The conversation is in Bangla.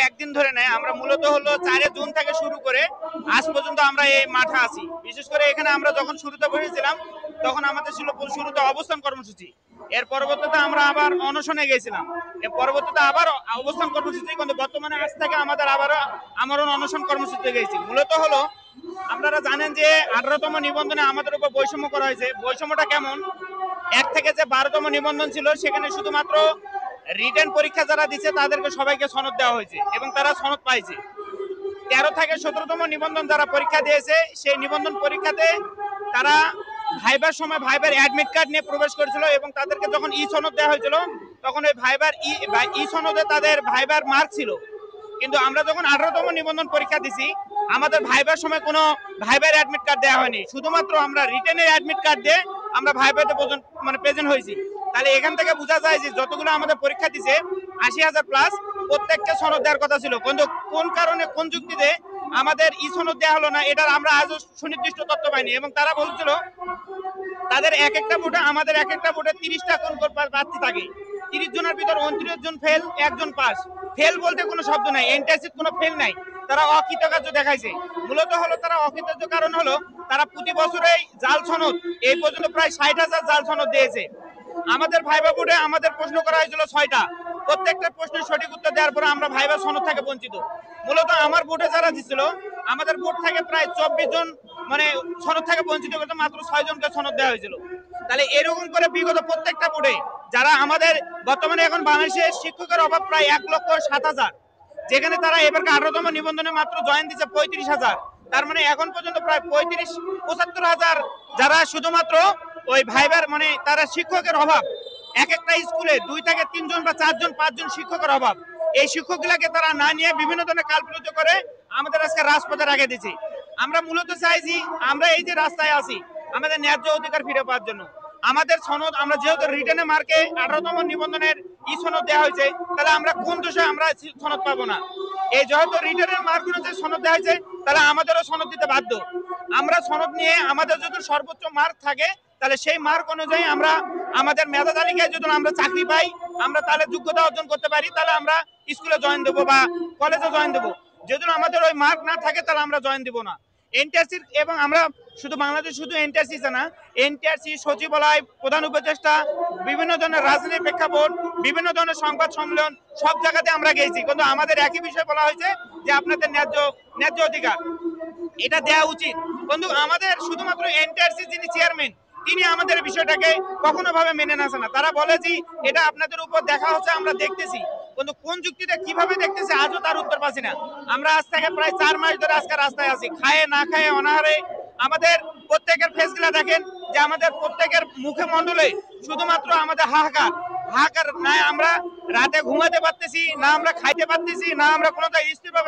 একদিন ধরে নেয়। আমরা মূলত হলো 4 জুন থেকে শুরু করে আজ পর্যন্ত আমরা এই মাঠে আছি। বিশেষ করে এখানে আমরা যখন শুরুতে বসেছিলাম তখন আমাদের ছিল শুরুতে অবস্থান কর্মসূচি। এর পরবর্তীতে আমরা আবার অনশনে গেছিলাম। এর পরবর্তীতে আবার অবস্থান কর্মসূচি, কিন্তু বর্তমানে আজ থেকে আমাদের আবারও আমরণ অনশন কর্মসূচিতে গেছি। মূলত হলো আপনারা জানেন যে 18তম নিবন্ধনে আমাদের উপর বৈষম্য করা হয়েছে। বৈষম্যটা কেমন? 1 থেকে যে 12তম নিবন্ধন ছিল সেখানে শুধুমাত্র রিটেন পরীক্ষা যারা দিচ্ছে তাদেরকে সবাইকে সনদ দেওয়া হয়েছে এবং তারা সনদ পাইছে। 13 থেকে 17তম নিবন্ধন যারা পরীক্ষা দিয়েছে সেই নিবন্ধন পরীক্ষাতে তারা ভাইবার সময় ভাইবার অ্যাডমিট কার্ড নিয়ে প্রবেশ করেছিল এবং তাদেরকে যখন ই সনদ দেওয়া হয়েছিল তখন ওই ভাইবার ই সনদে তাদের ভাইবার মার্ক ছিল। কিন্তু আমরা যখন 18তম নিবন্ধন পরীক্ষা দিছি আমাদের ভাইবার সময় কোনো ভাইবার অ্যাডমিট কার্ড দেওয়া হয়নি, শুধুমাত্র আমরা রিটেনের অ্যাডমিট কার্ড দিয়ে আমরা ভাইবাতে প্রেজেন্ট হয়েছি। তাহলে এখান থেকে বোঝা যায় যে যতগুলো আমাদের পরীক্ষা দিছে 80,000 প্লাস, প্রত্যেককে সনদ দেওয়ার কথা ছিল, কিন্তু কোন কারণে কোন যুক্তিতে আমাদের ই সনদ দেওয়া হলো না এটার আমরা আজও সুনির্দিষ্ট তথ্য পাইনি। এবং তারা বলছিল তাদের এক একটা ভোটে আমাদের এক একটা ভোটে 30টা কোন প্রার্থী থাকে, 30 জনের ভিতর 29 জন ফেল, একজন পাস। ফেল বলতে কোনো শব্দ নাই, এনটিআরসির কোনো ফেল নাই। তারা অকৃতকার্য দেখাইছে। মূলত হলো তারা অকৃতকার্য কারণ হলো তারা প্রতি বছরেই জাল সনদ এই পর্যন্ত প্রায় 60,000 জাল সনদ দিয়েছে। আমাদের ভাইবা বোর্ডে আমাদের প্রশ্ন করা হয়েছিল 6টা, প্রত্যেকটা প্রশ্নের সঠিক উত্তর দেওয়ার পরে আমরা ভাইবা সনদ থেকে বঞ্চিত। মূলত আমার বোর্ডে যারা দিছিল আমাদের বোর্ড থেকে প্রায় 24 জন মানে সনদ থেকে বঞ্চিত করতে মাত্র 6 জনকে সনদ দেওয়া হয়েছিল। তাহলে এরকম করে বিগত প্রত্যেকটা বোর্ডে যারা আমাদের বর্তমানে এখন বাংলাদেশে শিক্ষকের অভাব প্রায় 1,07,000, যেখানে তারা এবারকে 18তম নিবন্ধনে মাত্র জয়েন দিচ্ছে 35,000। তার মানে এখন পর্যন্ত প্রায় 75,000 যারা শুধুমাত্র ওই ভাইবার মানে তারা শিক্ষকের অভাব। এক একটা স্কুলে 2 থেকে 3 জন বা 4 জন 5 জন শিক্ষকের অভাব। এই শিক্ষকগুলাকে তারা না নিয়ে বিভিন্ন ধরনের কালপ্রিত করে আমাদের আজকে রাজপথে রেখে দিচ্ছে। আমরা মূলত চাইছি আমরা এই যে রাস্তায় আছি আমাদের ন্যায্য অধিকার ফিরে পাওয়ার জন্য। আমাদের সনদ আমরা যেহেতু রিটেনে মার্কে 18তম নিবন্ধনের ই সনদ দেওয়া হয়েছে, তাহলে আমরা কোন দোষে আমরা সনদ পাবো না? এই যেহেতু রিটেনের মার্ক অনুযায়ী সনদ দেওয়া হয়েছে তাহলে আমাদেরও সনদ দিতে বাধ্য। আমরা সনদ নিয়ে আমাদের যদি সর্বোচ্চ মার্ক থাকে তাহলে সেই মার্ক অনুযায়ী আমরা আমাদের মেধা তালিকায় যদি আমরা চাকরি পাই, আমরা তাহলে যোগ্যতা অর্জন করতে পারি, তাহলে আমরা স্কুলে জয়েন দেবো বা কলেজে জয়েন দেবো। যদি আমাদের ওই মার্ক না থাকে তাহলে আমরা জয়েন দেবো না। এনটিআরসি এবং আমরা শুধু বাংলাদেশ শুধু এনটিআরসি না, এনটিআরসি সচিবালয়, প্রধান উপদেষ্টা, বিভিন্ন ধরনের রাজনৈতিক প্রেক্ষাপট, বিভিন্ন ধরনের সংবাদ সম্মেলন সব জায়গাতে আমরা গেছি, কিন্তু আমাদের একই বিষয় বলা হয়েছে যে আপনাদের ন্যায্য অধিকার এটা দেওয়া উচিত। কিন্তু আমাদের শুধুমাত্র এনটিআরসি যিনি চেয়ারম্যান তিনি আমাদের বিষয়টাকে কখনো ভাবে মেনে নেছে না। তারা বলে যে এটা আপনাদের উপর দেখা হচ্ছে, আমরা দেখতেছি, কিন্তু কোন যুক্তিতে কিভাবে দেখতেছে আজও তার উত্তর পাচ্ছি না। আমরা আজ থেকে প্রায় 4 মাস ধরে আজকে রাস্তায় আছি, খায়ে না খায়ে অনাহারে। আমাদের প্রত্যেকের ফেসগুলা দেখেন যে আমাদের প্রত্যেকের মুখে মণ্ডলে শুধুমাত্র আমাদের হাহাকার হাহাকার। না আমরা রাতে ঘুমাতে পারতেছি, না আমরা খাইতে পারতেছি, না আমরা কোনো ইস্তিফা